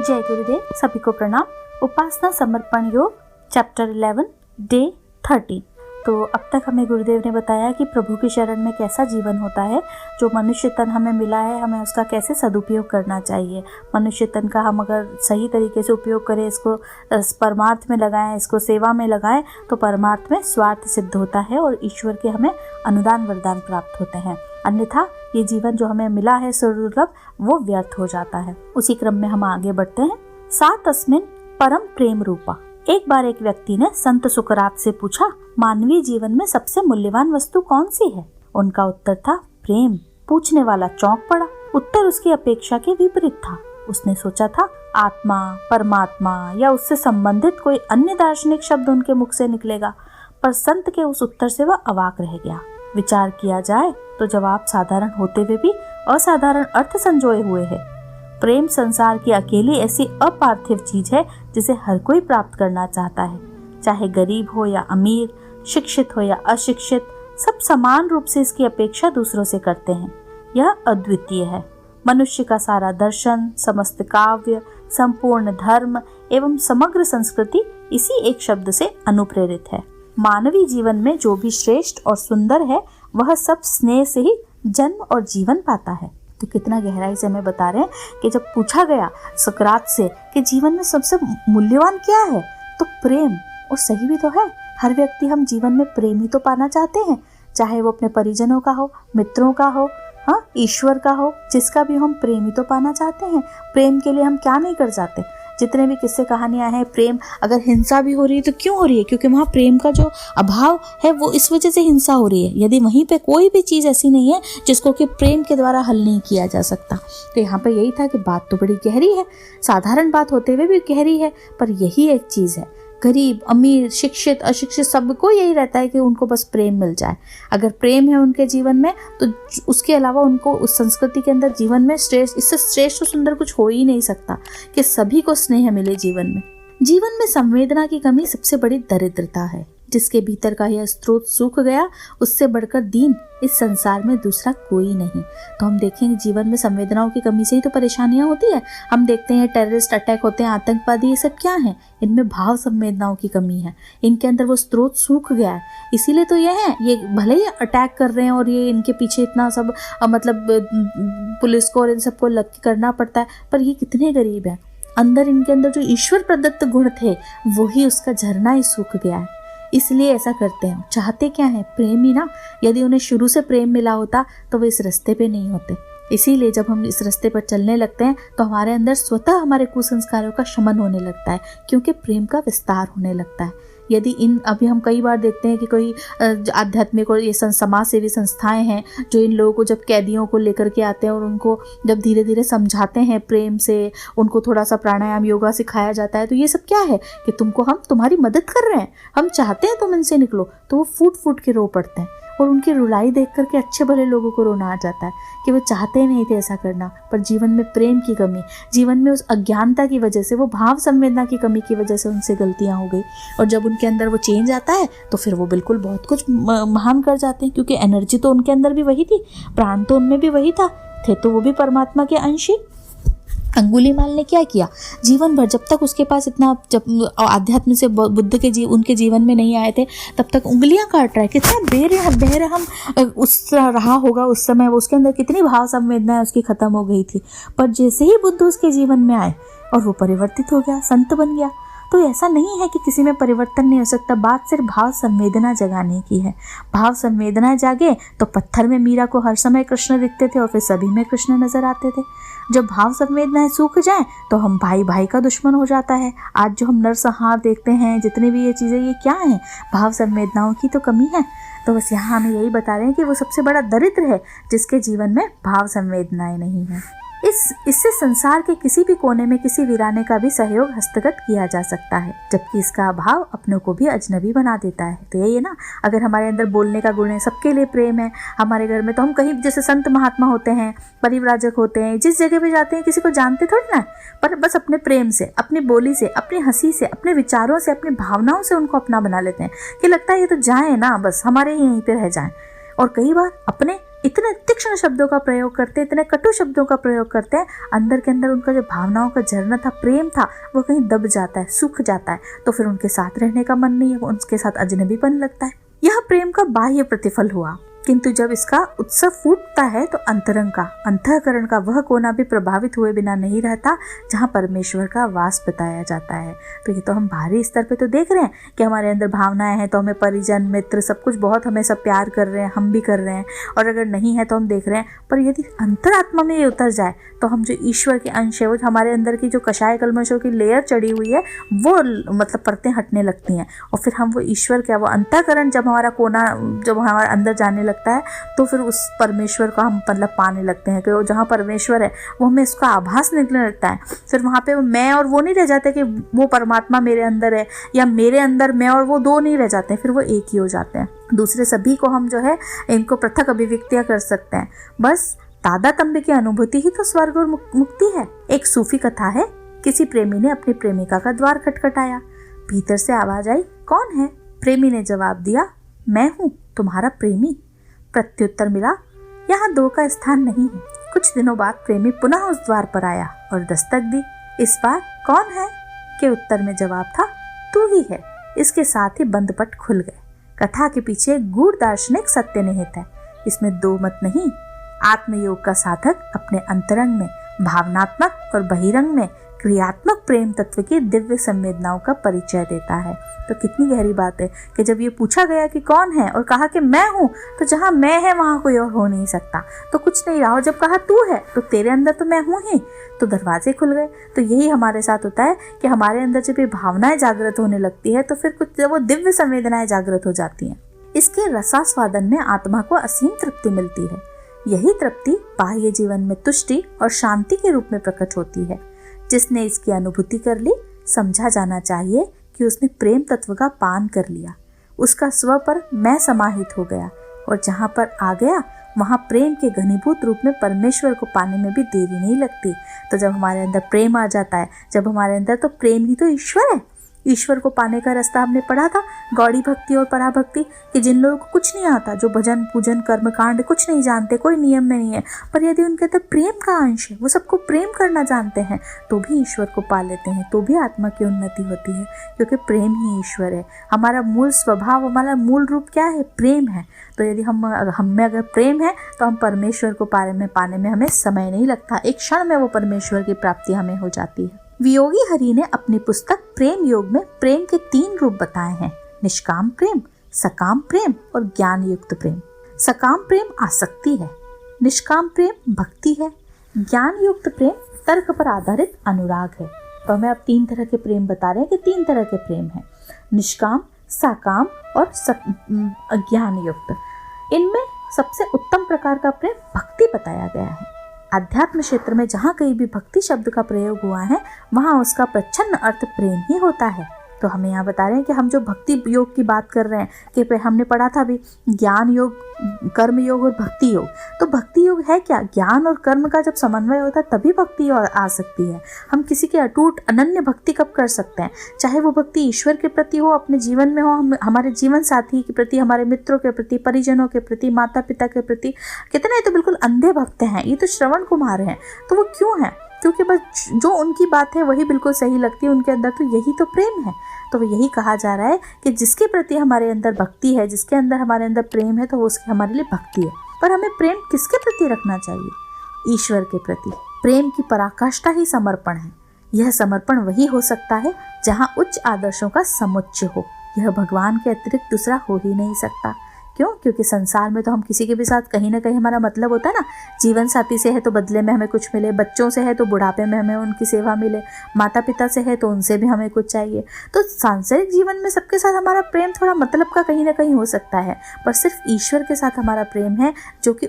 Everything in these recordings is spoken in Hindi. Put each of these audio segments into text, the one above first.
जय गुरुदेव। सभी को प्रणाम। उपासना समर्पण योग चैप्टर 11 डे 13। तो अब तक हमें गुरुदेव ने बताया कि प्रभु की शरण में कैसा जीवन होता है, जो मनुष्य तन हमें मिला है हमें उसका कैसे सदुपयोग करना चाहिए। मनुष्य तन का हम अगर सही तरीके से उपयोग करें, इसको परमार्थ में लगाएं, इसको सेवा में लगाएं, तो परमार्थ में स्वार्थ सिद्ध होता है और ईश्वर के हमें अनुदान वरदान प्राप्त होते हैं। अन्यथा ये जीवन जो हमें मिला है सुदुर्लभ, वो व्यर्थ हो जाता है। उसी क्रम में हम आगे बढ़ते हैं। सा तस्मिन् परम प्रेम रूपा। एक बार एक व्यक्ति ने संत सुकरात से पूछा, मानवीय जीवन में सबसे मूल्यवान वस्तु कौन सी है? उनका उत्तर था प्रेम। पूछने वाला चौंक पड़ा। उत्तर उसकी अपेक्षा के विपरीत था। उसने सोचा था आत्मा, परमात्मा या उससे संबंधित कोई अन्य दार्शनिक शब्द उनके मुख से निकलेगा, पर संत के उस उत्तर से वह अवाक रह गया। विचार किया जाए तो जवाब साधारण होते हुए भी असाधारण अर्थ संजोए हुए है। प्रेम संसार की अकेली ऐसी अपार्थिव चीज है जिसे हर कोई प्राप्त करना चाहता है, चाहे गरीब हो या अमीर, शिक्षित हो या अशिक्षित, सब समान रूप से इसकी अपेक्षा दूसरों से करते हैं। यह अद्वितीय है। मनुष्य का सारा दर्शन, समस्त काव्य, संपूर्ण धर्म एवं समग्र संस्कृति इसी एक शब्द से अनुप्रेरित है। मानवीय जीवन में जो भी श्रेष्ठ और सुंदर है, वह सब स्नेह से ही जन्म और जीवन पाता है। तो कितना गहराई से हमें बता रहे हैं कि जब पूछा गया सुकरात से कि जीवन में सबसे मूल्यवान क्या है, तो प्रेम। और सही भी तो है। हर व्यक्ति हम जीवन में प्रेम ही तो पाना चाहते हैं, चाहे वो अपने परिजनों का हो, मित्रों का हो, हाँ, ईश्वर का हो, जिसका भी हम प्रेम ही तो पाना चाहते हैं। प्रेम के लिए हम क्या नहीं कर जाते। जितने भी किस्से कहानियां हैं, प्रेम, अगर हिंसा भी हो रही है तो क्यों हो रही है? क्योंकि वहाँ प्रेम का जो अभाव है वो इस वजह से हिंसा हो रही है। यदि वहीं पे कोई भी चीज़ ऐसी नहीं है जिसको कि प्रेम के द्वारा हल नहीं किया जा सकता। तो यहाँ पे यही था कि बात तो बड़ी गहरी है, साधारण बात होते हुए भी गहरी है, पर यही एक चीज़ है। गरीब, अमीर, शिक्षित, अशिक्षित, सबको यही रहता है कि उनको बस प्रेम मिल जाए। अगर प्रेम है उनके जीवन में, तो उसके अलावा उनको उस संस्कृति के अंदर जीवन में श्रेष्ठ, इससे श्रेष्ठ और सुंदर कुछ हो ही नहीं सकता कि सभी को स्नेह मिले जीवन में। जीवन में संवेदना की कमी सबसे बड़ी दरिद्रता है। जिसके भीतर का यह स्रोत सूख गया, उससे बढ़कर दीन इस संसार में दूसरा कोई नहीं। तो हम देखेंगे जीवन में संवेदनाओं की कमी से ही तो परेशानियां होती है। हम देखते हैं टेररिस्ट अटैक होते हैं, आतंकवादी, ये सब क्या है? इनमें भाव संवेदनाओं की कमी है। इनके अंदर वो स्रोत सूख गया है। इसीलिए तो ये है, ये भले ही अटैक कर रहे हैं और ये इनके पीछे इतना सब मतलब पुलिस को और इन सबको लग के करना पड़ता है, पर ये कितने गरीब है। अंदर इनके अंदर जो ईश्वर प्रदत्त गुण थे, वही उसका झरना ही सूख गया है। इसलिए ऐसा करते हैं। चाहते क्या है? प्रेम ही ना। यदि उन्हें शुरू से प्रेम मिला होता तो वे इस रास्ते पे नहीं होते। इसीलिए जब हम इस रास्ते पर चलने लगते हैं तो हमारे अंदर स्वतः हमारे कुसंस्कारों का शमन होने लगता है, क्योंकि प्रेम का विस्तार होने लगता है। यदि अभी हम कई बार देखते हैं कि कोई आध्यात्मिक और ये समाज सेवी संस्थाएं हैं जो इन लोगों को जब कैदियों को लेकर के आते हैं और उनको जब धीरे धीरे समझाते हैं प्रेम से, उनको थोड़ा सा प्राणायाम योगा सिखाया जाता है, तो ये सब क्या है कि हम तुम्हारी मदद कर रहे हैं, हम चाहते हैं तुम इनसे निकलो। तो वो फूट फूट के रो पड़ते हैं और उनकी रुलाई देख करके अच्छे भले लोगों को रोना आ जाता है कि वो चाहते नहीं थे ऐसा करना, पर जीवन में प्रेम की कमी, जीवन में उस अज्ञानता की वजह से, वो भाव संवेदना की कमी की वजह से उनसे गलतियां हो गई। और जब उनके अंदर वो चेंज आता है तो फिर वो बिल्कुल बहुत कुछ महान कर जाते हैं, क्योंकि एनर्जी तो उनके अंदर भी वही थी, प्राण तो उनमें भी वही थे तो वो भी परमात्मा के अंश ही। अंगुलीमाल ने क्या किया? जीवन भर, जब तक उसके पास इतना, जब आध्यात्म से बुद्ध के उनके जीवन में नहीं आए थे, तब तक उंगलियां काट रहा है। कितना बेरहम उस रहा होगा उस समय, उसके अंदर कितनी भाव संवेदनाएं उसकी खत्म हो गई थी। पर जैसे ही बुद्ध उसके जीवन में आए और वो परिवर्तित हो गया, संत बन गया। तो ऐसा नहीं है कि किसी में परिवर्तन नहीं हो सकता। बात सिर्फ भाव संवेदना जगाने की है। भाव संवेदना जागे तो पत्थर में मीरा को हर समय कृष्ण दिखते थे और फिर सभी में कृष्ण नजर आते थे। जब भाव संवेदनाएं सूख जाएं तो हम भाई भाई का दुश्मन हो जाता है। आज जो हम नरसंहार देखते हैं, जितनी भी ये चीज़ें, ये क्या है? भाव संवेदनाओं की तो कमी है। तो बस यहाँ हमें यही बता रहे हैं कि वो सबसे बड़ा दरिद्र है जिसके जीवन में भाव संवेदनाएं नहीं है। इससे संसार के किसी भी कोने में किसी वीराने का भी सहयोग हस्तगत किया जा सकता है, जबकि इसका अभाव अपनों को भी अजनबी बना देता है। तो यही है ना, अगर हमारे अंदर बोलने का गुण है, सबके लिए प्रेम है हमारे घर में, तो हम कहीं जैसे संत महात्मा होते हैं, परिव्राजक होते हैं, जिस जगह पे जाते हैं किसी को जानते थोड़ी ना, पर बस अपने प्रेम से, अपनी बोली से, अपनी हंसी से, अपने विचारों से, अपनी भावनाओं से उनको अपना बना लेते हैं कि लगता है ये तो जाए ना, बस हमारे ही यहीं पे रह जाएं। और कई बार अपने इतने तीक्ष्ण तीक्ष्ण शब्दों का प्रयोग करते हैं, इतने कटु शब्दों का प्रयोग करते हैं, अंदर के अंदर उनका जो भावनाओं का झरना था, प्रेम था, वो कहीं दब जाता है, सूख जाता है। तो फिर उनके साथ रहने का मन नहीं है, उनके साथ अजनबीपन लगता है। यह प्रेम का बाह्य प्रतिफल हुआ, किंतु जब इसका उत्सव फूटता है तो अंतरंग का, अंतःकरण का वह कोना भी प्रभावित हुए बिना नहीं रहता जहाँ परमेश्वर का वास बताया जाता है। तो ये तो हम बाहरी स्तर पे तो देख रहे हैं कि हमारे अंदर भावनाएं हैं, तो हमें परिजन मित्र सब कुछ बहुत हमें सब प्यार कर रहे हैं, हम भी कर रहे हैं, और अगर नहीं है तो हम देख रहे हैं। पर यदि अंतरात्मा में ये उतर जाए तो हम जो ईश्वर के अंश है, वो हमारे अंदर की जो कषाय कल्मशों की लेयर चढ़ी हुई है, वो मतलब परतें हटने लगती हैं, और फिर हम वो ईश्वर क्या, वो अंतःकरण जब हमारा कोना जब हमारे अंदर जाने लगता है, तो फिर उस परमेश्वर को हम मतलब पाने लगते हैं कि वो जहाँ परमेश्वर है वो हमें उसका आभास निकलने लगता है। फिर वहाँ पे मैं और वो नहीं रह जाते कि वो परमात्मा मेरे अंदर है, या मेरे अंदर मैं और वो दो नहीं रह जाते, फिर वो एक ही हो जाते हैं। दूसरे सभी को हम जो है इनको पृथक अभिव्यक्तियाँ कर सकते हैं। बस तादात्म्य की अनुभूति ही तो स्वर्ग और मुक्ति है। एक सूफी कथा है, किसी प्रेमी ने अपनी प्रेमिका का द्वार खटखटाया। भीतर से आवाज आई, कौन है? प्रेमी ने जवाब दिया, मैं हूँ, तुम्हारा प्रेमी। प्रत्युत्तर मिला, यहाँ दो का स्थान नहीं है। कुछ दिनों बाद प्रेमी पुनः उस द्वार पर आया और दस्तक दी। इस बार कौन है के उत्तर में जवाब था, तू ही है। इसके साथ ही बंद पट खुल गए। कथा के पीछे एक गूढ़ दार्शनिक सत्य निहित है, इसमें दो मत नहीं। आत्मयोग का साधक अपने अंतरंग में भावनात्मक और बहिरंग में क्रियात्मक प्रेम तत्व की दिव्य संवेदनाओं का परिचय देता है। तो कितनी गहरी बात है कि जब ये पूछा गया कि कौन है और कहा कि मैं हूँ, तो जहाँ मैं है वहाँ कोई और हो नहीं सकता, तो कुछ नहीं रहा। और जब कहा तू है, तो तेरे अंदर तो मैं हूँ ही, तो दरवाजे खुल गए। तो यही हमारे साथ होता है कि हमारे अंदर जब ये भावनाएं जागृत होने लगती है, तो फिर कुछ वो दिव्य संवेदनाएं जागृत हो जाती हैं। इसके रसास्वादन में आत्मा को असीम तृप्ति मिलती है। यही तृप्ति बाह्य जीवन में तुष्टि और शांति के रूप में प्रकट होती है। जिसने इसकी अनुभूति कर ली, समझा जाना चाहिए कि उसने प्रेम तत्व का पान कर लिया। उसका स्व पर मैं समाहित हो गया, और जहाँ पर आ गया वहाँ प्रेम के घनीभूत रूप में परमेश्वर को पाने में भी देरी नहीं लगती। तो जब हमारे अंदर प्रेम आ जाता है, जब हमारे अंदर, तो प्रेम ही तो ईश्वर है। ईश्वर को पाने का रास्ता हमने पढ़ा था, गौड़ी भक्ति और पराभक्ति, कि जिन लोगों को कुछ नहीं आता, जो भजन पूजन कर्म कांड कुछ नहीं जानते, कोई नियम में नहीं है, पर यदि उनके अंदर प्रेम का अंश है, वो सबको प्रेम करना जानते हैं, तो भी ईश्वर को पा लेते हैं, तो भी आत्मा की उन्नति होती है, क्योंकि प्रेम ही ईश्वर है। हमारा मूल स्वभाव, हमारा मूल रूप क्या है? प्रेम है। तो यदि हम में अगर प्रेम है, तो हम परमेश्वर को पाने में हमें समय नहीं लगता, एक क्षण में वो परमेश्वर की प्राप्ति हमें हो जाती है। वियोगी हरि ने अपनी पुस्तक प्रेम योग में प्रेम के 3 रूप बताए हैं, निष्काम प्रेम, सकाम प्रेम और ज्ञान युक्त प्रेम। सकाम प्रेम आसक्ति है, निष्काम प्रेम भक्ति है, ज्ञान युक्त प्रेम तर्क पर आधारित अनुराग है। तो हमें अब 3 तरह के प्रेम बता रहे हैं कि 3 तरह के प्रेम हैं, निष्काम, सकाम और ज्ञान युक्त। इनमें सबसे उत्तम प्रकार का प्रेम भक्ति बताया गया है। अध्यात्म क्षेत्र में जहाँ कहीं भी भक्ति शब्द का प्रयोग हुआ है, वहाँ उसका प्रच्छन्न अर्थ प्रेम ही होता है। तो हमें यहाँ बता रहे हैं कि हम जो भक्ति योग की बात कर रहे हैं, कि हमने पढ़ा था अभी ज्ञान योग, कर्म योग और भक्ति योग। तो भक्ति योग है क्या? ज्ञान और कर्म का जब समन्वय होता है तभी भक्ति आ सकती है। हम किसी की अटूट अनन्य भक्ति कब कर सकते हैं? चाहे वो भक्ति ईश्वर के प्रति हो, अपने जीवन में हो, हमारे जीवन साथी के प्रति, हमारे मित्रों के प्रति, परिजनों के प्रति, माता पिता के प्रति। कितने तो बिल्कुल अंधे भक्त हैं, ये तो श्रवण कुमार हैं। तो वो क्यों हैं? क्योंकि बस जो उनकी बात है वही बिल्कुल सही लगती है उनके अंदर, तो यही तो प्रेम है। तो यही कहा जा रहा है कि जिसके प्रति हमारे अंदर भक्ति है, जिसके अंदर हमारे अंदर प्रेम है, तो वो उसकी हमारे लिए भक्ति है। पर हमें प्रेम किसके प्रति रखना चाहिए? ईश्वर के प्रति। प्रेम की पराकाष्ठा ही समर्पण है। यह समर्पण वही हो सकता है जहाँ उच्च आदर्शों का समुच्चय हो। यह भगवान के अतिरिक्त दूसरा हो ही नहीं सकता। क्यों? क्योंकि संसार में तो हम किसी के भी साथ कहीं ना कहीं हमारा मतलब होता है ना। जीवन साथी से है तो बदले में हमें कुछ मिले, बच्चों से है तो बुढ़ापे में हमें उनकी सेवा मिले, माता पिता से है तो उनसे भी हमें कुछ चाहिए। तो सांसारिक जीवन में सबके साथ हमारा प्रेम थोड़ा मतलब का कहीं ना कहीं हो सकता है, पर सिर्फ ईश्वर के साथ हमारा प्रेम है, जो कि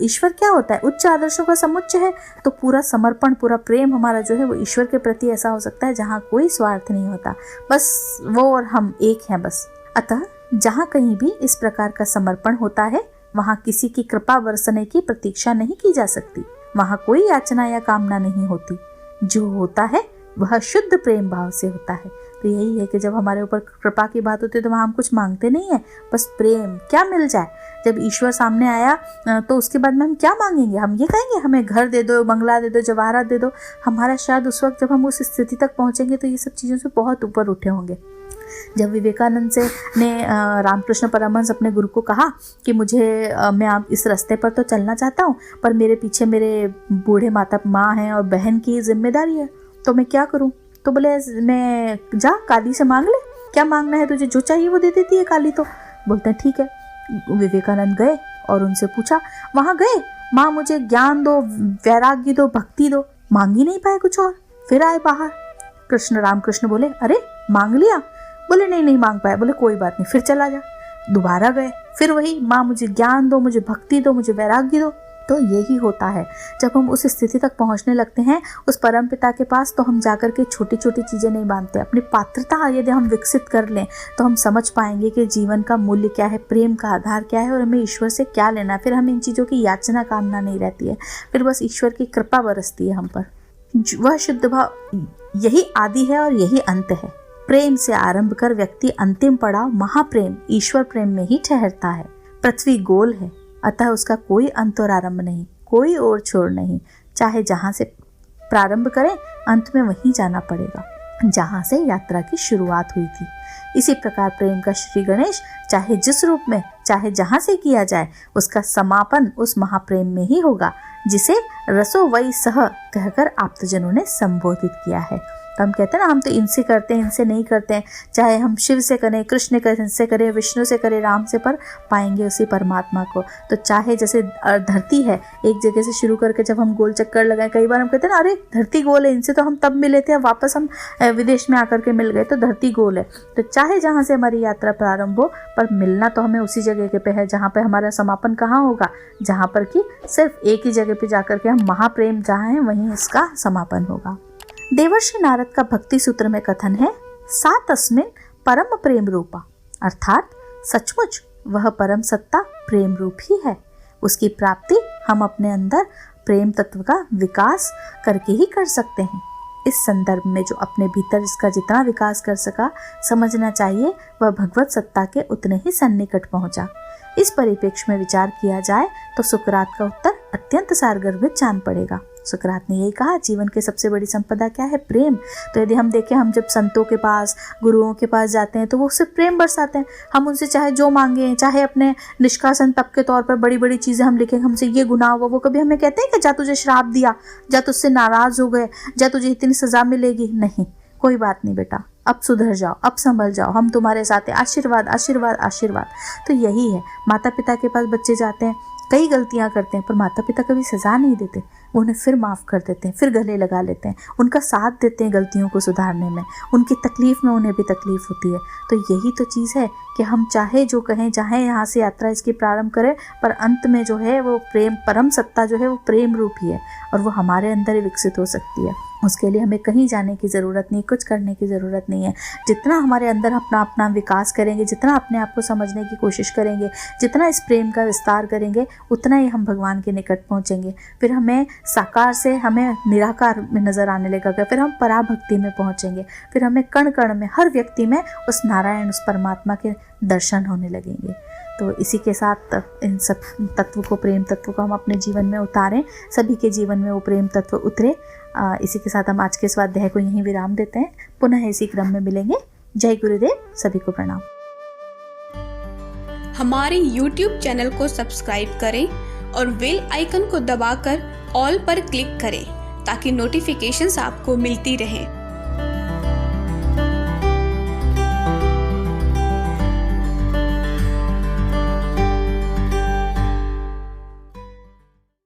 ईश्वर क्या होता है? उच्च आदर्शों का समुच्चय है। तो पूरा समर्पण, पूरा प्रेम हमारा जो है वो ईश्वर के प्रति ऐसा हो सकता है जहाँ कोई स्वार्थ नहीं होता, बस वो और हम एक हैं बस। अतः जहाँ कहीं भी इस प्रकार का समर्पण होता है, वहाँ किसी की कृपा बरसने की प्रतीक्षा नहीं की जा सकती। वहाँ कोई याचना या कामना नहीं होती। जो होता है वह शुद्ध प्रेम भाव से होता है। तो यही है कि जब हमारे ऊपर कृपा की बात होती है तो वहाँ हम कुछ मांगते नहीं है, बस प्रेम क्या मिल जाए। जब ईश्वर सामने आया तो उसके बाद में हम क्या मांगेंगे? हम ये कहेंगे हमें घर दे दो, बंगला दे दो, जवाहरात दे दो। हमारा शायद उस वक्त जब हम उस स्थिति तक पहुँचेंगे तो ये सब चीज़ों से बहुत ऊपर उठे होंगे। जब विवेकानंद ने रामकृष्ण परमहंस अपने गुरु को कहा कि मैं आप इस रास्ते पर तो चलना चाहता हूँ, पर मेरे पीछे मेरे बूढ़े माँ हैं और बहन की जिम्मेदारी है, तो मैं क्या करूँ? तो बोले मैं जा काली से मांग ले, क्या मांगना है तुझे, जो चाहिए वो दे देती है काली। तो बोलते हैं ठीक है। विवेकानंद गए और उनसे पूछा, वहाँ गए, माँ मुझे ज्ञान दो, वैराग्य दो, भक्ति दो। मांग ही नहीं पाए कुछ और, फिर आए बाहर। रामकृष्ण बोले अरे मांग लिया? बोले नहीं मांग पाया। बोले कोई बात नहीं, फिर चला जा। दोबारा गए, फिर वही, माँ मुझे ज्ञान दो, मुझे भक्ति दो, मुझे वैराग्य दो। तो यही होता है जब हम उस स्थिति तक पहुंचने लगते हैं उस परम पिता के पास, तो हम जाकर के छोटी छोटी चीज़ें नहीं मानते। अपनी पात्रता यदि हम विकसित कर लें तो हम समझ पाएंगे कि जीवन का मूल्य क्या है, प्रेम का आधार क्या है और हमें ईश्वर से क्या लेना है। फिर हमें इन चीज़ों की याचना कामना नहीं रहती है, फिर बस ईश्वर की कृपा बरसती है हम पर। वह शुद्ध भाव, यही आदि है और यही अंत है। प्रेम से आरंभ कर व्यक्ति अंतिम पड़ाव महाप्रेम ईश्वर प्रेम में ही ठहरता है। पृथ्वी गोल है, अतः उसका कोई अंत और आरंभ नहीं, कोई और छोर नहीं। चाहे जहाँ से प्रारंभ करें, अंत में वहीं जाना पड़ेगा जहाँ से यात्रा की शुरुआत हुई थी। इसी प्रकार प्रेम का श्री गणेश चाहे जिस रूप में, चाहे जहाँ से किया जाए, उसका समापन उस महाप्रेम में ही होगा जिसे रसो वही सह कहकर आप्तजनों ने संबोधित किया है। तो हम कहते हैं ना, हम तो इनसे करते हैं, इनसे नहीं करते हैं। चाहे हम शिव से करें, कृष्ण से करें, विष्णु से करें, राम से, पर पाएंगे उसी परमात्मा को। तो चाहे जैसे धरती है, एक जगह से शुरू करके जब हम गोल चक्कर लगाए, कई बार हम कहते हैं ना अरे धरती गोल है, इनसे तो हम तब मिले थे, वापस हम विदेश में आकर के मिल गए, तो धरती गोल है। तो चाहे जहाँ से हमारी यात्रा प्रारंभ हो, पर मिलना तो हमें उसी जगह पे है जहाँ पे हमारा समापन कहाँ होगा, जहाँ पर कि सिर्फ एक ही जगह पे जाकर के हम महाप्रेम जहाँ है वहीं इसका समापन होगा। देवर्षि नारद का भक्ति सूत्र में कथन है, सा तस्मिन् परम प्रेम रूपा, अर्थात सचमुच वह परम सत्ता प्रेम रूप ही है। उसकी प्राप्ति हम अपने अंदर प्रेम तत्व का विकास करके ही कर सकते हैं। इस संदर्भ में जो अपने भीतर इसका जितना विकास कर सका, समझना चाहिए वह भगवत सत्ता के उतने ही सन्निकट पहुंचा। इस परिप्रेक्ष्य में विचार किया जाए तो सुकरात का उत्तर अत्यंत सारगर्भित जान पड़ेगा। सुकरात ने यही कहा, जीवन की सबसे बड़ी संपदा क्या है? प्रेम। तो यदि हम देखें, हम जब संतों के पास, गुरुओं के पास जाते हैं तो वो सिर्फ प्रेम बरसाते हैं। हम उनसे चाहे जो मांगे, चाहे अपने निष्कासन तप के तौर पर बड़ी बड़ी चीज़ें हम लिखें, हमसे ये गुनाह हुआ, वो कभी हमें कहते हैं कि जा तुझे श्राप दिया, जा तुझसे नाराज हो गए, जा तुझे इतनी सजा मिलेगी। नहीं, कोई बात नहीं बेटा, अब सुधर जाओ, अब संभल जाओ, हम तुम्हारे साथ हैं, आशीर्वाद आशीर्वाद आशीर्वाद। तो यही है, माता पिता के पास बच्चे जाते हैं, कई गलतियां करते हैं, पर माता पिता कभी सजा नहीं देते, वो उन्हें फिर माफ़ कर देते हैं, फिर गले लगा लेते हैं, उनका साथ देते हैं गलतियों को सुधारने में, उनकी तकलीफ़ में उन्हें भी तकलीफ़ होती है। तो यही तो चीज़ है कि हम चाहे जो कहें, चाहे यहाँ से यात्रा इसकी प्रारंभ करें, पर अंत में जो है वो प्रेम, परम सत्ता जो है वो प्रेम रूप ही है, और वो हमारे अंदर ही विकसित हो सकती है। उसके लिए हमें कहीं जाने की ज़रूरत नहीं, कुछ करने की ज़रूरत नहीं है। जितना हमारे अंदर अपना अपना विकास करेंगे, जितना अपने आप को समझने की कोशिश करेंगे, जितना इस प्रेम का विस्तार करेंगे, उतना ही हम भगवान के निकट पहुँचेंगे। फिर हमें साकार से हमें निराकार में नज़र आने लगेगा, फिर हम पराभक्ति में पहुँचेंगे, फिर हमें कण कण में, हर व्यक्ति में उस नारायण, उस परमात्मा के दर्शन होने लगेंगे। तो इसी के साथ इन सब तत्व को, प्रेम तत्व को हम अपने जीवन में उतारें, सभी के जीवन में वो प्रेम तत्व उतरे। इसी के साथ हम आज के स्वाध्याय को यहीं विराम देते हैं, पुनः इसी क्रम में मिलेंगे। जय गुरुदेव, सभी को प्रणाम। हमारे YouTube चैनल को सब्सक्राइब करें और बेल आइकन को दबाकर ऑल पर क्लिक करें ताकि नोटिफिकेशंस आपको मिलती रहें।